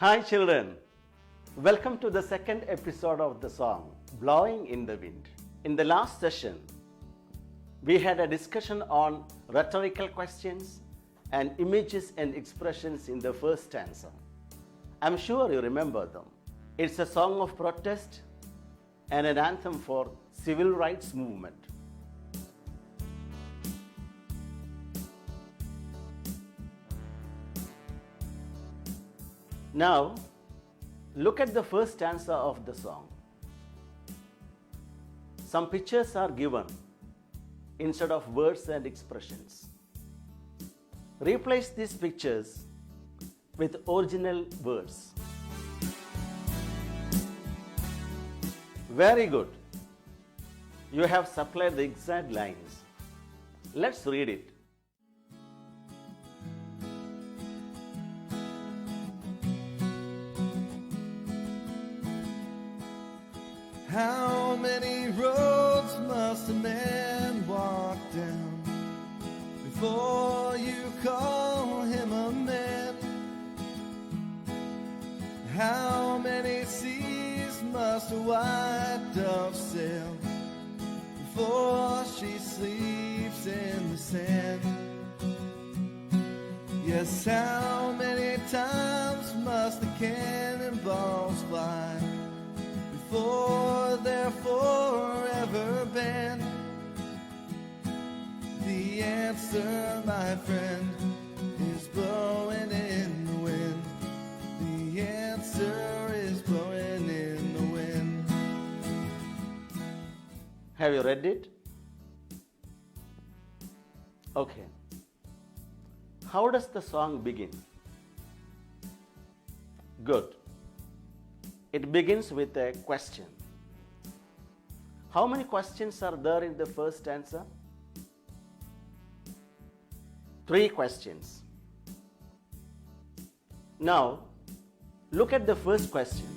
Hi children, welcome to the second episode of the song Blowing in the Wind. In the last session, we had a discussion on rhetorical questions and images and expressions in the first stanza. I'm sure you remember them. It's a song of protest and an anthem for civil rights movement. Now, look at the first stanza of the song. Some pictures are given instead of words and expressions. Replace these pictures with original words. Very good. You have supplied the exact lines. Let's read it. How many roads must a man walk down before you call him a man? How many seas must a white dove sail before she sleeps in the sand? Yes, how many times must the cannonballs fly before they're forever banned? The answer, my friend, is blowing in the wind. The answer is blowing in the wind. Have you read it? Okay. How does the song begin? Good. It begins with a question. How many questions are there in the first stanza? 3 questions. Now, look at the first question.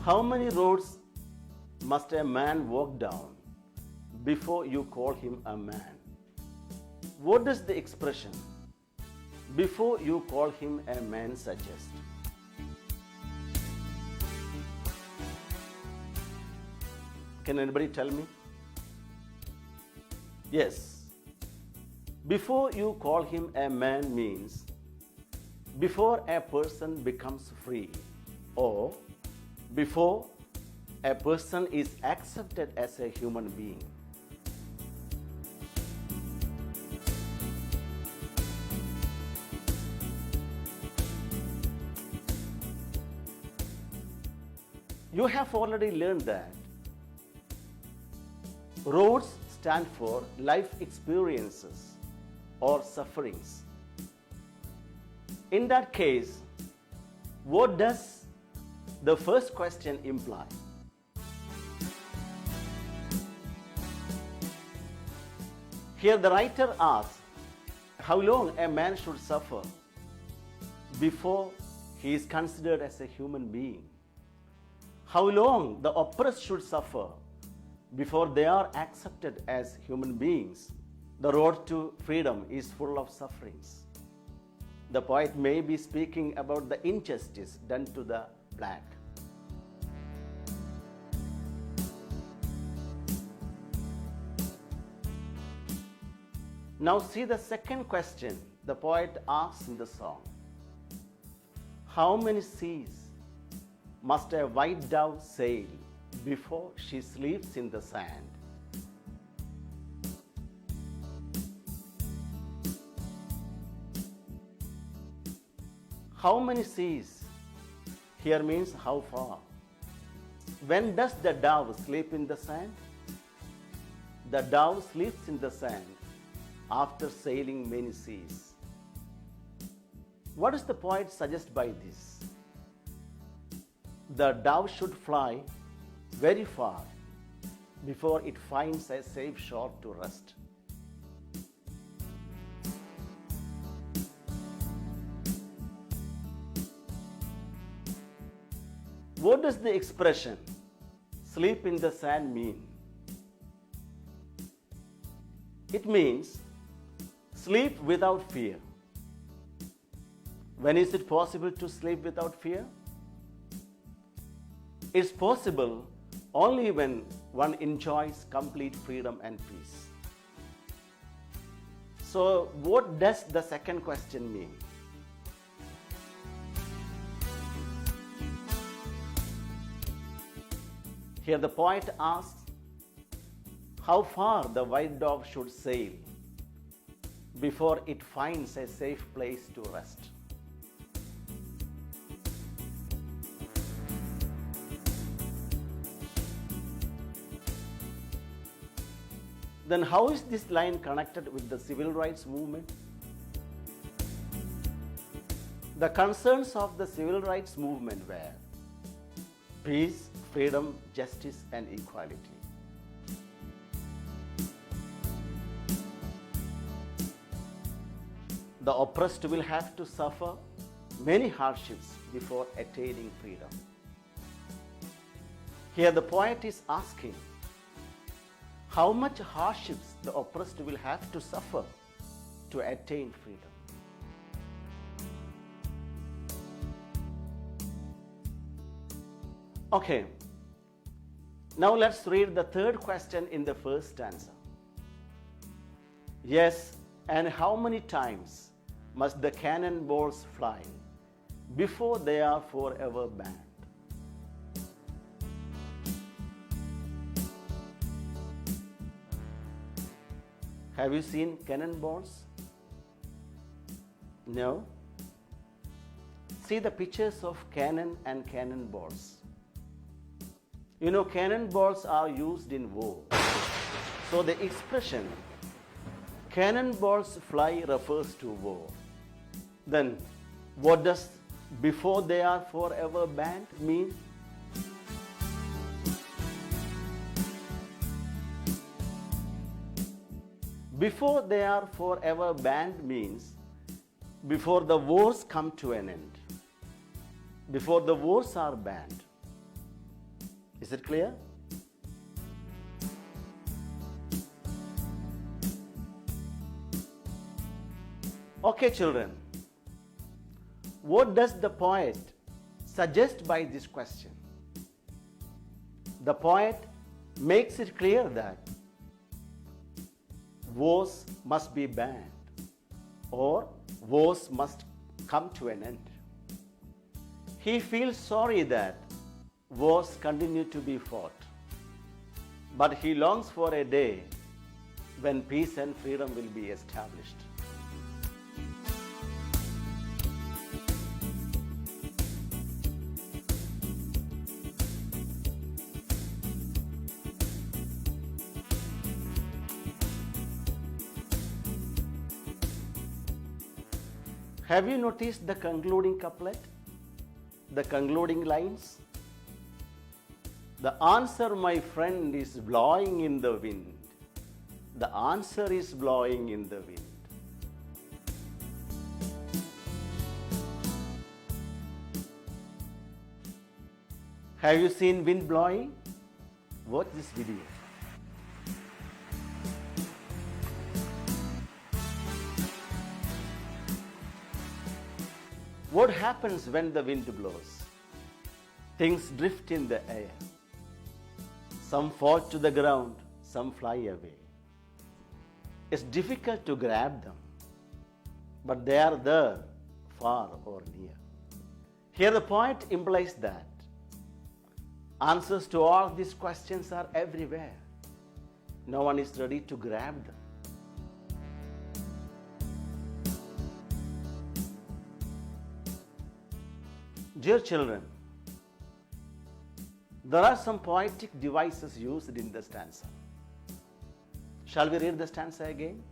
How many roads must a man walk down before you call him a man? What does the expression "before you call him a man" suggest? Can anybody tell me? Yes. Before you call him a man means before a person becomes free, or before a person is accepted as a human being. You have already learned that roads stand for life experiences or sufferings. In that case, what does the first question imply? Here the writer asks how long a man should suffer before he is considered as a human being. How long the oppressed should suffer before they are accepted as human beings. The road to freedom is full of sufferings. The poet may be speaking about the injustice done to the black. Now see the second question the poet asks in the song. How many seas must a white dove sail before she sleeps in the sand? How many seas here means how far. When does the dove sleep in the sand? The dove sleeps in the sand after sailing many seas. What does the poet suggest by this? The dove should fly very far before it finds a safe shore to rest. What does the expression "sleep in the sand" mean? It means Sleep without fear. When is it possible to sleep without fear? It's possible only when one enjoys complete freedom and peace. So, what does the second question mean? Here the poet asks how far the white dove should sail before it finds a safe place to rest. Then how is this line connected with the civil rights movement? The concerns of the civil rights movement were peace, freedom, justice, and equality. The oppressed will have to suffer many hardships before attaining freedom. Here the poet is asking how much hardships the oppressed will have to suffer to attain freedom. Okay, now let's read the third question in the first stanza. Yes, and how many times must the cannonballs fly before they are forever banned? Have you seen cannonballs? No? See the pictures of cannon and cannonballs. You know, cannonballs are used in war. So the expression cannonballs fly refers to war. Then what does before they are forever banned mean? Before they are forever banned means before the wars come to an end. Before the wars are banned. Is it clear? Okay, children. What does the poet suggest by this question? The poet makes it clear that wars must be banned or wars must come to an end. He feels sorry that wars continue to be fought, but he longs for a day when peace and freedom will be established. Have you noticed the concluding couplet? The concluding lines? The answer, my friend, is blowing in the wind. The answer is blowing in the wind. Have you seen wind blowing? Watch this video. What happens when the wind blows? Things drift in the air. Some fall to the ground, some fly away. It's difficult to grab them, but they are there, far or near. Here the poet implies that answers to all these questions are everywhere. No one is ready to grab them. Dear children, there are some poetic devices used in the stanza. Shall we read the stanza again?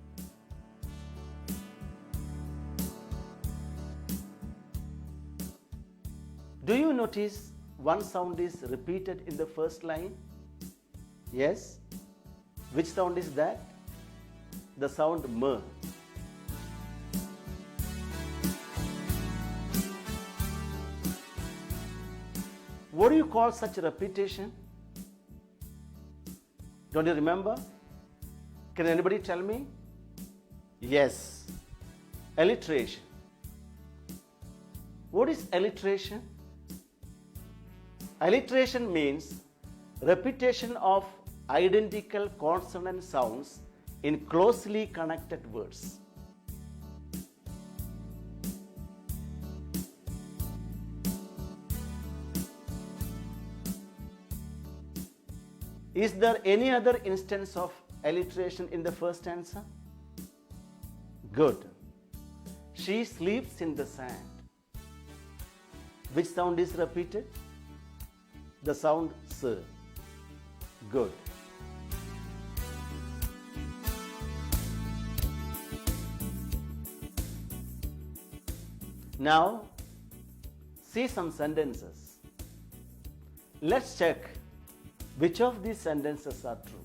Do you notice one sound is repeated in the first line? Yes? Which sound is that? The sound M. What do you call such a repetition? Don't you remember? Can anybody tell me? Yes. Alliteration. What is alliteration? Alliteration means repetition of identical consonant sounds in closely connected words. Is there any other instance of alliteration in the first answer? Good. She sleeps in the sand. Which sound is repeated? The sound S. Good. Now, see some sentences. Let's check which of these sentences are true.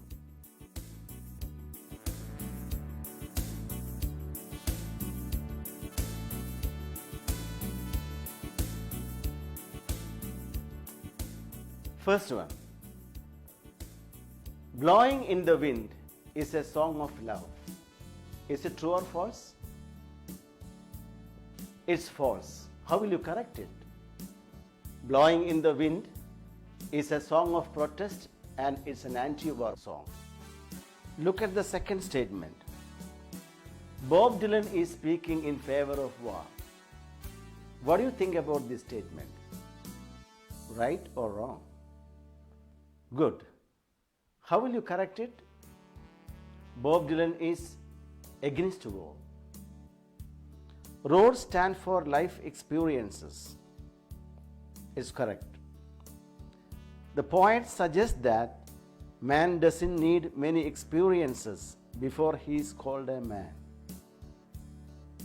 First one. Blowing in the wind is a song of love. Is it true or false? It's false. How will you correct it? Blowing in the wind is a song of protest and it's an anti-war song. Look at the second statement. Bob Dylan is speaking in favor of war. What do you think about this statement? Right or wrong? Good. How will you correct it? Bob Dylan is against war. Roads stand for life experiences. Is correct. The poet suggests that man doesn't need many experiences before he is called a man.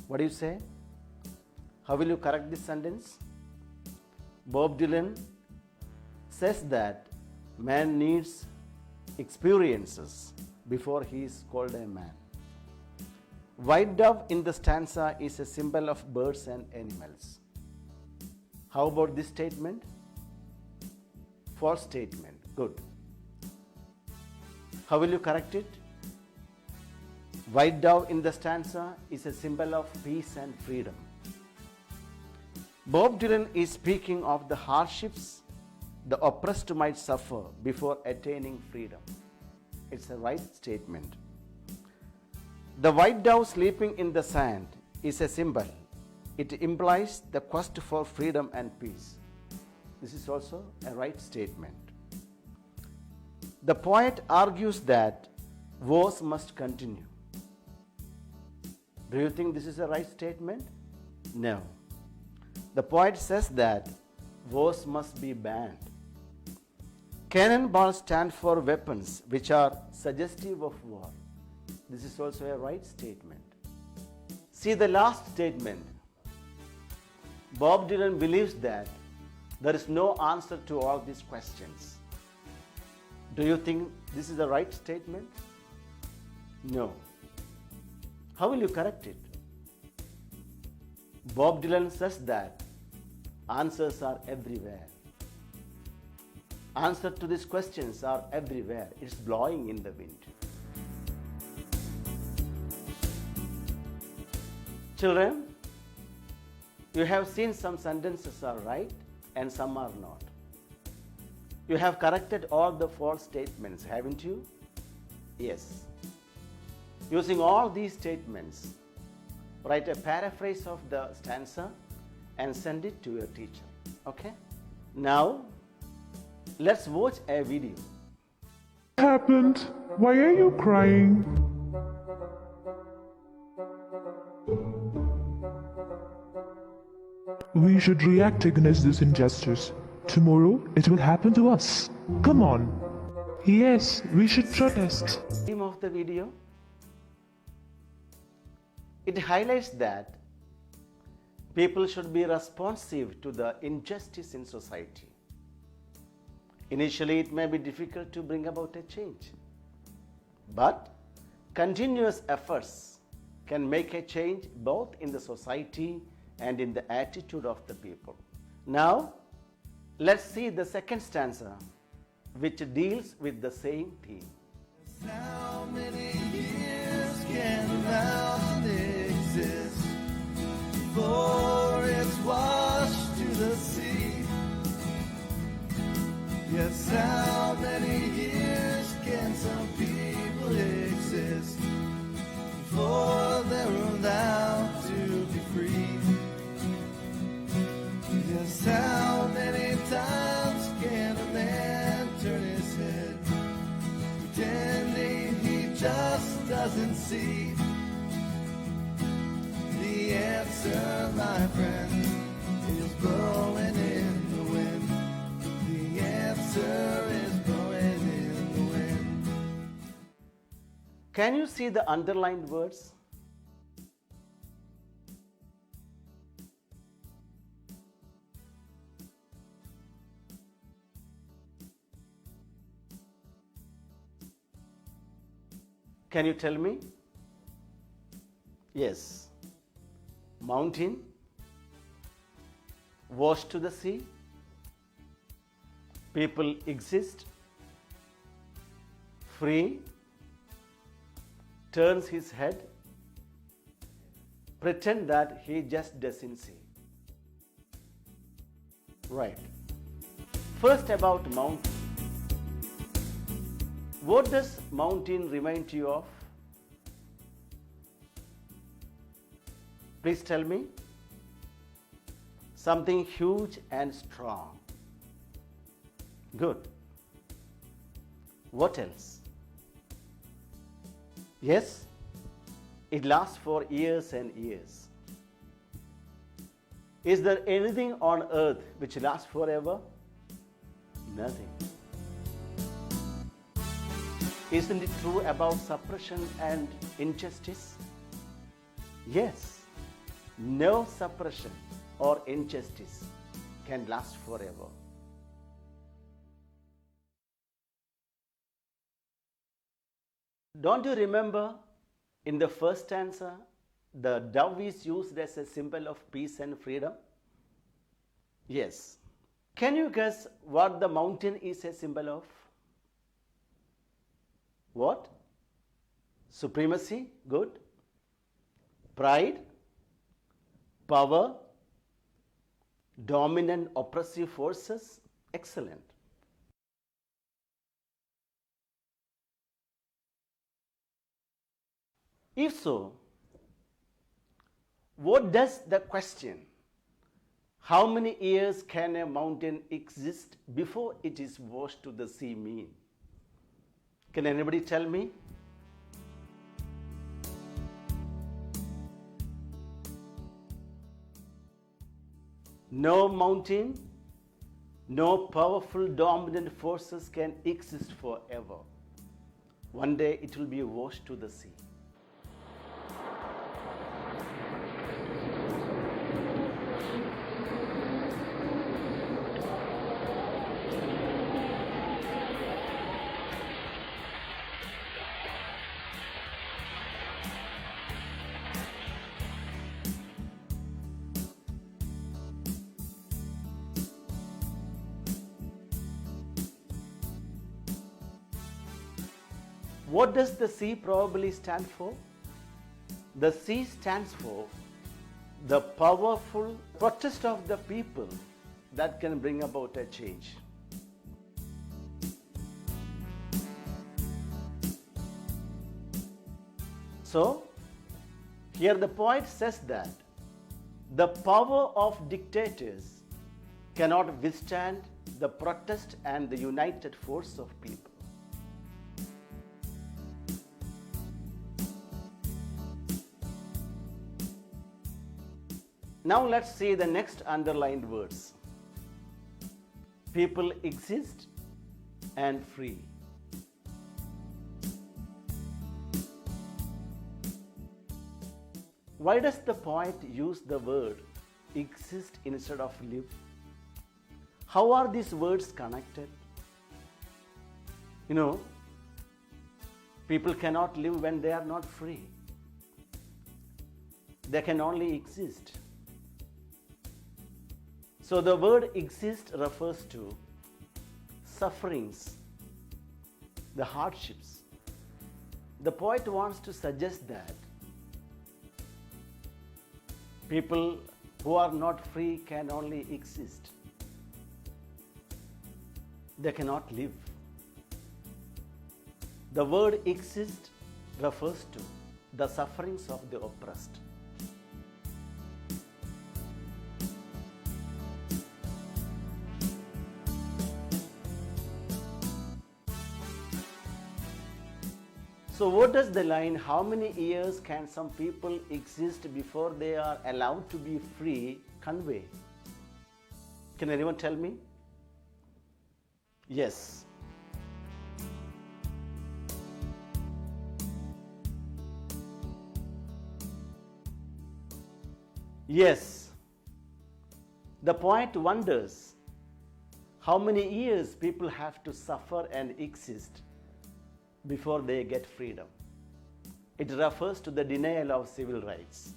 What do you say? How will you correct this sentence? Bob Dylan says that man needs experiences before he is called a man. White dove in the stanza is a symbol of birds and animals. How about this statement? False statement. Good. How will you correct it? White dove in the stanza is a symbol of peace and freedom. Bob Dylan is speaking of the hardships the oppressed might suffer before attaining freedom. It's a right statement. The white dove sleeping in the sand is a symbol. It implies the quest for freedom and peace. This is also a right statement. The poet argues that wars must continue. Do you think this is a right statement? No. The poet says that wars must be banned. Cannonballs stand for weapons which are suggestive of war. This is also a right statement. See the last statement. Bob Dylan believes that there is no answer to all these questions. Do you think this is a right statement? No. How will you correct it? Bob Dylan says that answers are everywhere. Answers to these questions are everywhere. It's blowing in the wind. Children, you have seen some sentences are right and some are not. You have corrected all the false statements, haven't you? Yes. Using all these statements, write a paraphrase of the stanza and send it to your teacher. Okay? Now, let's watch a video. What happened? Why are you crying? We should react against this injustice. Tomorrow it will happen to us. Come on. Yes, we should protest. Theme of the video. It highlights that people should be responsive to the injustice in society. Initially, it may be difficult to bring about a change, but continuous efforts can make a change both in the society and in the attitude of the people. Now, let's see the second stanza, which deals with the same theme. How many years can a mountain exist before it's washed to the sea. Yes, how many years can some people exist before they're allowed to be free? Yes, how many times can a man turn his head, pretending he just doesn't see? The answer, my friend, is blowing in the wind. The answer is blowing in the wind. Can you see the underlined words? Can you tell me? Yes. Mountain, washed to the sea, people exist, free, turns his head, pretend that he just doesn't see. Right. First about mountain. What does mountain remind you of? Please tell me. Something huge and strong. Good. What else? Yes, it lasts for years and years. Is there anything on earth which lasts forever? Nothing. Isn't it true about suppression and injustice? Yes. No suppression or injustice can last forever. Don't you remember in the first stanza, the dove is used as a symbol of peace and freedom? Yes. Can you guess what the mountain is a symbol of? What? Supremacy? Good. Pride? Power? Dominant oppressive forces? Excellent. If so, what does the question, how many years can a mountain exist before it is washed to the sea mean? Can anybody tell me? No mountain, no powerful dominant forces can exist forever. One day it will be washed to the sea. What does the sea probably stand for? The sea stands for the powerful protest of the people that can bring about a change. So, here the poet says that the power of dictators cannot withstand the protest and the united force of people. Now let's see the next underlined words. People exist and free. Why does the poet use the word exist instead of live? How are these words connected? You know, people cannot live when they are not free. They can only exist. So the word exist refers to sufferings, the hardships. The poet wants to suggest that People who are not free can only exist. They cannot live. The word exist refers to the sufferings of the oppressed. So what does the line, how many years can some people exist before they are allowed to be free, convey? Can anyone tell me? Yes. Yes. The poet wonders how many years people have to suffer and exist before they get freedom. It refers to the denial of civil rights.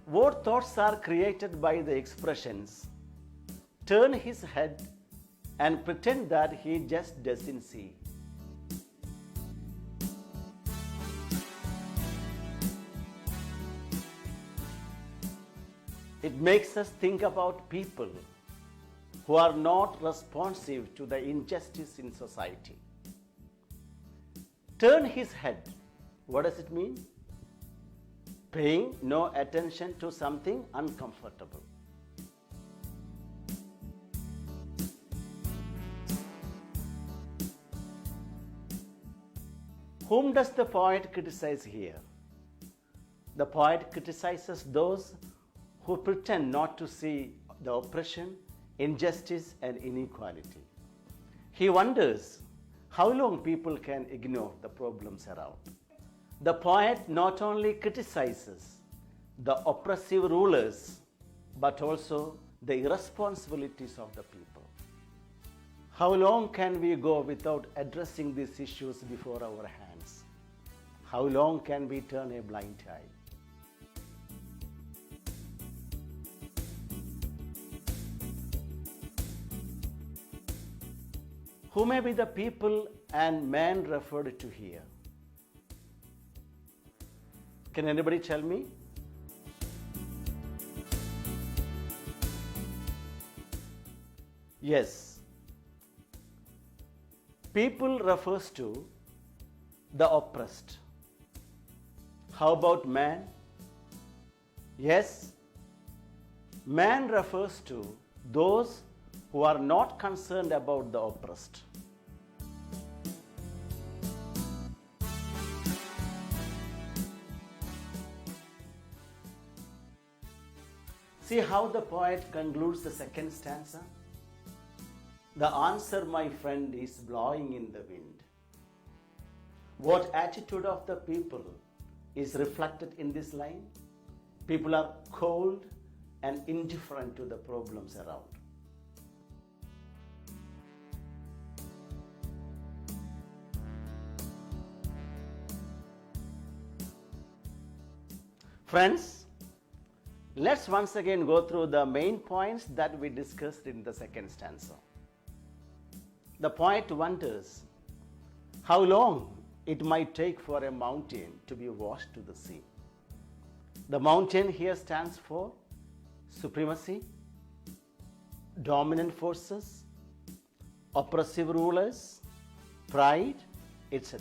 What thoughts are created by the expressions, turn his head and pretend that he just doesn't see? It makes us think about people who are not responsive to the injustice in society. Turn his head. What does it mean? Paying no attention to something uncomfortable. Whom does the poet criticize here? The poet criticizes those who pretend not to see the oppression, injustice, and inequality. He wonders how long people can ignore the problems around. The poet not only criticizes the oppressive rulers, but also the irresponsibilities of the people. How long can we go without addressing these issues before our hands? How long can we turn a blind eye? Who may be the people and man referred to here? Can anybody tell me? Yes. People refers to the oppressed. How about man? Yes. Man refers to those who are not concerned about the oppressed. See how the poet concludes the second stanza? The answer, my friend, is blowing in the wind. What attitude of the people is reflected in this line? People are cold and indifferent to the problems around. Friends, let's once again go through the main points that we discussed in the second stanza. The poet wonders how long it might take for a mountain to be washed to the sea. The mountain here stands for supremacy, dominant forces, oppressive rulers, pride, etc.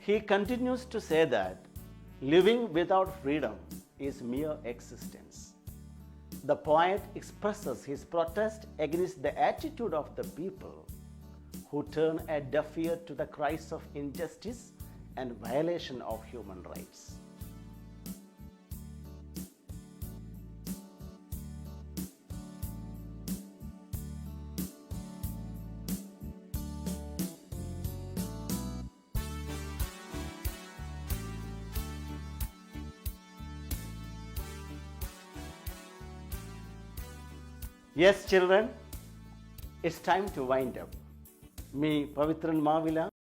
He continues to say that living without freedom is mere existence. The poet expresses his protest against the attitude of the people who turn a deaf ear to the cries of injustice and violation of human rights. Yes, children, it's time to wind up. Me Pavitra మావిల